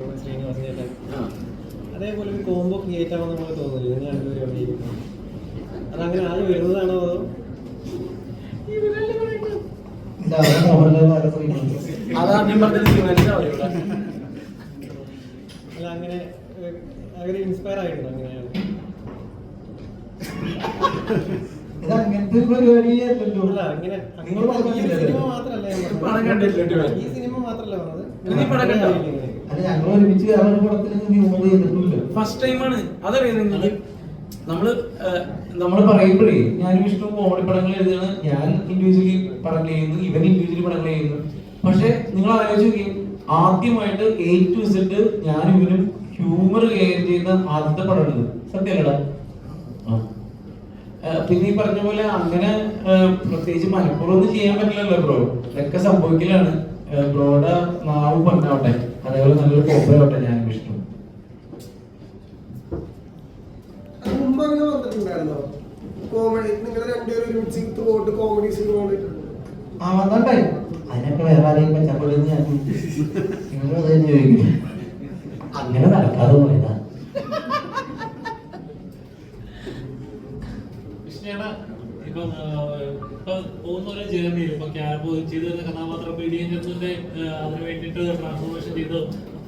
ശ്രീനിവാസൻ ചേട്ടൻ അതേപോലെ ഒരു കോംബോ ക്രിയേറ്റ് ആവാൻ നമുക്ക് തോന്നുന്നില്ല നിങ്ങൾ രണ്ടുപേരും അഭിനയിക്കുന്നത്. അതങ്ങനെ ആദ്യം വരുന്നതാണോ അതോ അല്ല അങ്ങനെ അങ്ങനെ ഇൻസ്പയർ ആയിട്ടുണ്ടോ? അങ്ങനെയാണ് അങ്ങനത്തെ പരിപാടിയല്ലോ. അല്ല അങ്ങനെ സിനിമ മാത്രല്ല ഈ സിനിമ മാത്രല്ല പറഞ്ഞത്. അല്ല ഞങ്ങൾ ഒരുമിച്ച് വേറെ പടത്തിൽ ഹ്യൂമർ ചെയ്തിട്ടില്ല. ഫസ്റ്റ് ടൈമാണ് അതറിയുന്നത്. നമ്മൾ പറയുമ്പോഴേ ഞാനും ഇഷ്ടം കോമഡി പടങ്ങൾ എഴുതുകയാണ്. ഞാൻ ഇൻഡിവിജ്വലി പടങ്ങൾ ചെയ്യുന്നു, ഇവൻ ഇൻഡിവിജ്വലി പടങ്ങൾ ചെയ്യുന്നു. പക്ഷെ നിങ്ങൾ ആലോചിച്ച് നോക്കിയും ആദ്യമായിട്ട് A to Z ഞാനും ഇവനും ഹ്യൂമർ കെയർ ചെയ്യുന്ന ആദ്യത്തെ പടമാണിത്. സത്യമല്ലടാ? പിന്നെ ഈ പറഞ്ഞ പോലെ അങ്ങനെ പ്രത്യേകിച്ച് മനഃപൂർവ്വം ഒന്നും ചെയ്യാൻ പറ്റില്ലല്ലോ ബ്രോ. ഇതൊക്കെ സംഭവിക്കലാണ്. ബ്രോയുടെ നാവ് പണ്ടാവട്ടെ, അതേപോലെ നല്ലൊരു കോപ്പയാവട്ടെ ഞാനും ഇഷ്ടം. വന്നോട്ടെ, അതിനൊക്കെ വേറെ ആരെയും പച്ചപ്പൊടിന്ന് ഞാൻ ചോദിക്കും. അങ്ങനെ നടക്കാതെ പോയതാ. പോകുന്ന ജേർണിയിൽ ഇപ്പൊ ചെയ്ത് തന്നെ കഥാപാത്രം പീഡിയന്റെ അതിന് വേണ്ടിയിട്ട് ട്രാൻസ്ഫോർമേഷൻ ചെയ്ത്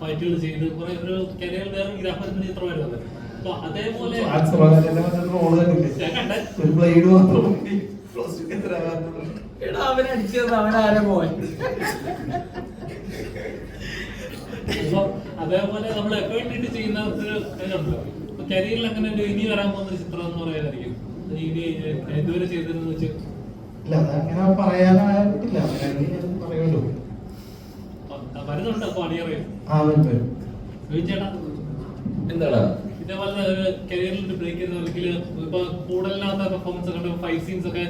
ഫൈറ്റുകൾ ചെയ്ത് കുറെ ഒരു കരിയർ വേറെ ഗ്രാഫിന്റെ ചിത്രമായിരുന്നത്. അപ്പൊ അതേപോലെ അതേപോലെ നമ്മൾ എഫേർട്ട് ഇട്ട് ചെയ്യുന്ന ഒരു ഇതുണ്ടല്ലോ. അപ്പൊ കരിയറിൽ അങ്ങനെ ഒരു ഇനി വരാൻ പോകുന്ന ചിത്രം എന്ന് പറയാനായിരിക്കും ഇനി ഇതുവരെ ചെയ്തതെന്ന് വെച്ച് വരുന്നുണ്ട്. അപ്പൊ അണിയറിയും ചേട്ടാ എന്താടാ ഇതേപോലെ കരിയറിൽ ബ്രേക്ക് ചെയ്യുന്ന അല്ലെങ്കിൽ ഇപ്പൊ കൂടുതലിനകത്ത പെർഫോമൻസ് ഒക്കെ ഫൈറ്റ് സീൻസ് ഒക്കെ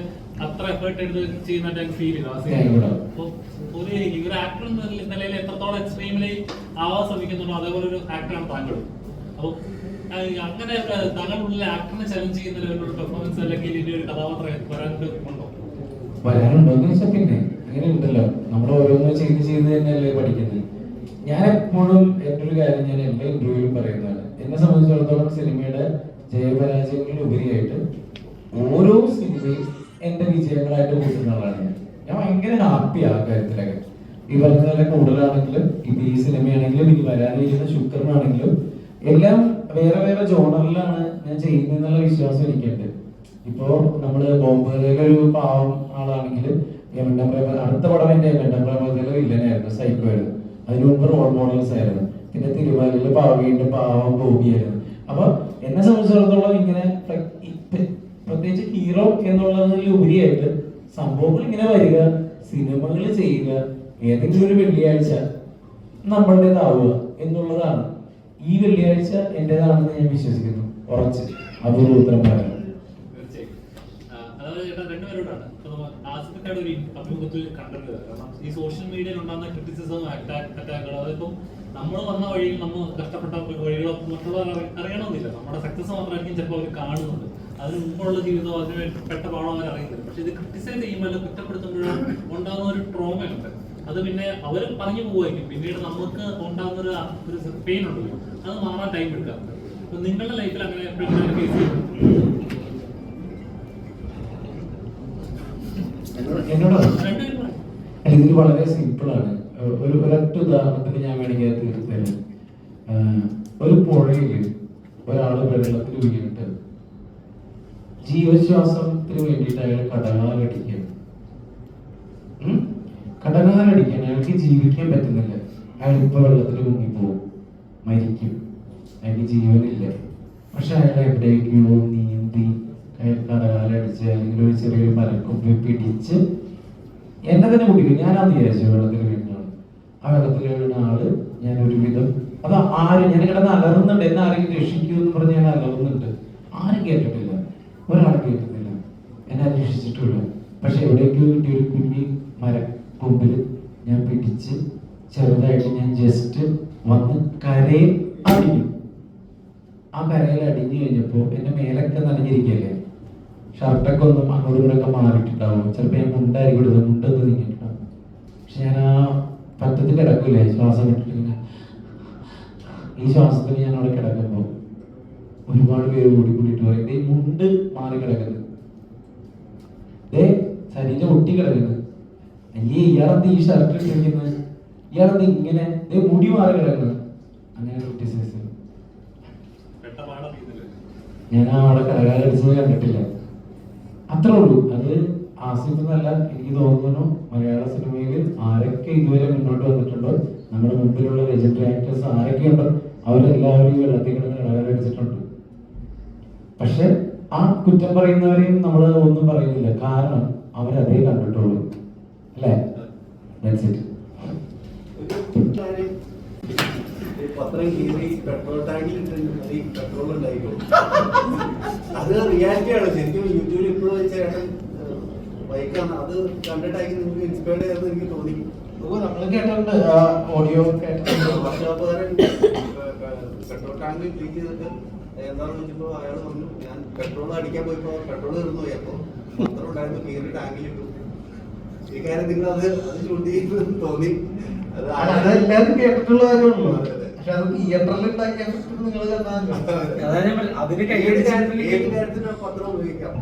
അത്ര എഫേർട്ട് എടുത്ത് ചെയ്യുന്നതായിട്ട് ഫീൽ ചെയ്തു. അപ്പൊ ഒരു ആക്ടർ എന്ന നിലയിൽ എത്രത്തോളം എക്സ്ട്രീമിലി ആവാൻ ശ്രമിക്കുന്നുണ്ടോ അതേപോലെ ഒരു ആക്ടറാണ് താങ്കൾ. അപ്പൊ അങ്ങനെ താങ്കളുടെ ആക്ടറിനെ ചലഞ്ച് ചെയ്യുന്ന ലെവലിലുള്ള പെർഫോമൻസ് അല്ലെങ്കിൽ ഇനി ഒരു കഥാപാത്രം വരാനുണ്ടോന്ന് ചോദിച്ചാൽ പിന്നെ അങ്ങനെ ഉണ്ടല്ലോ. നമ്മൾ ഓരോന്നും ചെയ്ത് തന്നെയല്ലേ പഠിക്കുന്നത്. ഞാൻ എപ്പോഴും എൻ്റെ ഒരു കാര്യം ഞാൻ എല്ലാ ഇന്റർവ്യൂവിലും പറയുന്നതാണ്. എന്നെ സംബന്ധിച്ചിടത്തോളം സിനിമയുടെ ജയപരാജയങ്ങളിൽ ഉപരിയായിട്ട് ഓരോ സിനിമയും എന്റെ വിജയങ്ങളായിട്ട് കൂട്ടുന്ന ആളാണ് ഞാൻ ഭയങ്കര ഹാപ്പി ആ കാര്യത്തിലൊക്കെ. ഈ പറഞ്ഞ പോലെ കൂടുതലാണെങ്കിലും ഇപ്പൊ ഈ സിനിമയാണെങ്കിലും ഇനി വരാനിരിക്കുന്ന ശുക്രനാണെങ്കിലും എല്ലാം വേറെ വേറെ ജോണറിലാണ് ഞാൻ ചെയ്യുന്നതെന്നുള്ള വിശ്വാസം എനിക്കുണ്ട്. ഇപ്പോ നമ്മള് ബോംബെയിലെ ഒരു പാവം ആളാണെങ്കിൽ അടുത്ത പടം എന്റെ വെണ്ടപ്രേമത്തിലെ വില്ലനായിരുന്നു, സൈക്കോ ആയിരുന്നു. അതിനു മുമ്പ് റോൾ മോഡൽസ് ആയിരുന്നു. പിന്നെ തിരുവാലിയിലെ വീണ്ടും പാവം ഗോപിയായിരുന്നു. അപ്പൊ എന്നെ സംബന്ധിച്ചിടത്തോളം ഇങ്ങനെ പ്രത്യേകിച്ച് ഹീറോ എന്നുള്ളതിൽ ഉപരിയായിട്ട് സംഭവങ്ങൾ ഇങ്ങനെ വരിക, സിനിമകൾ ചെയ്യുക, ഏതെങ്കിലും ഒരു വെള്ളിയാഴ്ച നമ്മളുടേതാവുക എന്നുള്ളതാണ്. ഈ വെള്ളിയാഴ്ച എന്റേതാണെന്ന് ഞാൻ വിശ്വസിക്കുന്നു ഉറച്ച്. അതൊരു ഉത്തരം പറയാം. ഈ സോഷ്യൽ മീഡിയയിൽ ഉണ്ടാകുന്ന ക്രിറ്റിസിസം അറ്റാക്കുകൾ അതിപ്പോ നമ്മൾ വന്ന വഴിയിൽ നമ്മൾ കഷ്ടപ്പെട്ട വഴികളോ മറ്റുള്ളവർ അറിയണമെന്നില്ല. നമ്മുടെ സക്സസ് മാത്രമായിരിക്കും ചിലപ്പോൾ അവർ കാണുന്നുണ്ട്. അതിന് മുമ്പുള്ള ജീവിതം അതിന് പെട്ട പാടോ അവർ അറിയുന്നില്ല. പക്ഷെ ഇത് ക്രിറ്റിസൈസ് ചെയ്യുമ്പോൾ കുറ്റപ്പെടുത്തുമ്പോഴും ഉണ്ടാകുന്ന ഒരു ട്രോമയുണ്ട്. അത് പിന്നെ അവർ പറഞ്ഞു പോവായിരിക്കും. പിന്നീട് നമുക്ക് ഉണ്ടാകുന്ന ഒരു പെയിൻ ഉണ്ടല്ലോ, അത് മാറാൻ ടൈം എടുക്കാറുണ്ട്. അപ്പൊ നിങ്ങളുടെ ലൈഫിൽ അങ്ങനെ എപ്പോഴും ഫേസ് ചെയ്യും? ഇതിന് വളരെ സിമ്പിളാണ്. ഒരൊറ്റ ഉദാഹരണത്തിന് ഞാൻ വേണമെങ്കിൽ തീർത്തരാം. ഒരു പുഴയിൽ ഒരാൾ വെള്ളത്തിൽ വീണിട്ട് ജീവശ്വാസത്തിന് വേണ്ടിയിട്ട് അയാൾ കടകാലടിക്കുകയാണ്. അയാൾക്ക് ജീവിക്കാൻ പറ്റുന്നില്ല. അയാൾ ഇപ്പൊ വെള്ളത്തിൽ മുങ്ങിപ്പോവും, മരിക്കും, അയാൾക്ക് ജീവനില്ല. പക്ഷെ അയാൾ എവിടേക്കോ നീന്തി കടകാലടിച്ച് അല്ലെങ്കിൽ ഒരു ചെറിയൊരു മരക്കൊമ്പ് പിടിച്ച് എന്നെ തന്നെ കുടിക്കും. ഞാനാന്ന് വിചാരിച്ചു വെള്ളത്തിൽ വീണാണ്. ആ വെള്ളത്തിൽ വീണ ആള് ഞാൻ ഒരുവിധം അത് ഞാൻ കിടന്ന് അലറുന്നുണ്ട്, എന്നെ ആരെങ്കിലും രക്ഷിക്കൂ എന്ന് പറഞ്ഞ് ഞാൻ അലറുന്നുണ്ട്. ആരും കേട്ടിട്ടില്ല, ഒരാൾ കേട്ടിട്ടില്ല, എന്നെ രക്ഷിച്ചിട്ടില്ല. പക്ഷെ എവിടേക്കോ കിട്ടിയ ഒരു കുഞ്ഞി മരക്കൊമ്പിൽ ഞാൻ പിടിച്ച് ചെറുതായിട്ട് ഞാൻ ജസ്റ്റ് വന്ന് കരയിൽ അടിഞ്ഞു. ആ കരയിൽ അടിഞ്ഞു കഴിഞ്ഞപ്പോൾ എന്റെ മേലൊക്കെ നനഞ്ഞിരിക്കല്ലേ, ഷർട്ടൊക്കെ ഒന്നും അങ്ങോട്ടും ഇങ്ങോട്ടൊക്കെ മാറിയിട്ടുണ്ടാവും. ചിലപ്പോൾ ഞാൻ മുണ്ടായിരിക്കും ഇടുന്നത്, മുണ്ടൊന്നും നീങ്ങിയിട്ടുണ്ടാവും. പക്ഷെ ഞാൻ ആ പറ്റത്തിൽ കിടക്കൂലേ, ശ്വാസം വിട്ടിട്ട് ഈ ശ്വാസത്തിന് ഞാൻ അവിടെ കിടക്കുമ്പോൾ ഒരുപാട് പേര് ഓടിക്കൂടിയിട്ട് പറയും ദേ മുണ്ട് മാറി കിടക്കുന്നത്, ദേ ശരീരം ഒട്ടി കിടക്കുന്നത്, അല്ലേ ഇയാളെന്ത് ഈ ഷർട്ട് ഇട്ടിരിക്കുന്നത്, ഇയാളെന്ത് ഇങ്ങനെ ദേ മുടി മാറി കിടക്കുന്നത്, അങ്ങനെ ക്രിറ്റിസൈസ്. ഞാൻ അവിടെ കരകാലടിച്ചത് കണ്ടിട്ടില്ല. അത്രേ ഉള്ളൂ. അത് ആസിഫ് എന്നല്ല, എനിക്ക് തോന്നുന്നു മലയാള സിനിമയിൽ ആരൊക്കെ ഇതുവരെ മുന്നോട്ട് വന്നിട്ടുണ്ടോ, നമ്മുടെ മുമ്പിലുള്ള ലെജൻഡറി ആക്ടേഴ്സ് ആരൊക്കെയുണ്ടോ അവരെല്ലാവരും ഈ വെള്ളത്തിൽ കിടന്ന് കരകാലടിച്ചിട്ടുണ്ട്. പക്ഷെ ആ കുറ്റം പറയുന്നവരെയും നമ്മൾ ഒന്നും പറയുന്നില്ല, കാരണം അവരതേ കണ്ടിട്ടുള്ളൂ. അല്ലേ? That's it. പത്രം കീറി പെട്രോൾ ടാങ്കിൽ പെട്രോൾ ഉണ്ടായിക്കോളും. അത് റിയാലിറ്റിയാണ്. ശരിക്കും യൂട്യൂബിൽ ഇപ്പോഴും ചേട്ടൻ ബൈക്കാണ് അത് കണ്ടിട്ടായിരിക്കും നിങ്ങൾക്ക് ഇൻസ്പയർഡ് ചെയ്തെന്ന് എനിക്ക് തോന്നി. നമ്മൾ കേട്ടിട്ടുണ്ട്, ഓഡിയോ കേട്ടിട്ടുണ്ട്. വർഷാപ്പുകാരൻ പെട്രോൾ ടാങ്കിൽ ക്ലീൻ ചെയ്തിട്ട് എന്താണെന്ന് വെച്ചപ്പോൾ അയാൾ പറഞ്ഞു ഞാൻ പെട്രോൾ അടിക്കാൻ പോയപ്പോൾ പെട്രോൾ തീർന്നു പോയി, അപ്പോൾ പത്രം ഉണ്ടായിരുന്നു കീറി ടാങ്കിലിട്ടു. ഈ കാര്യം നിങ്ങൾ അത് ഷൂട്ട് ചെയ്യുന്നു തോന്നി. അതെല്ലാവരും കേട്ടിട്ടുള്ള കാര്യമുള്ളൂ. പക്ഷെ അത് തിയേറ്ററിൽ ഉണ്ടാക്കിയ നിങ്ങൾ കണ്ടാൽ അതിന് ഏത് കാര്യത്തിനും പത്രം ഉപയോഗിക്കാം.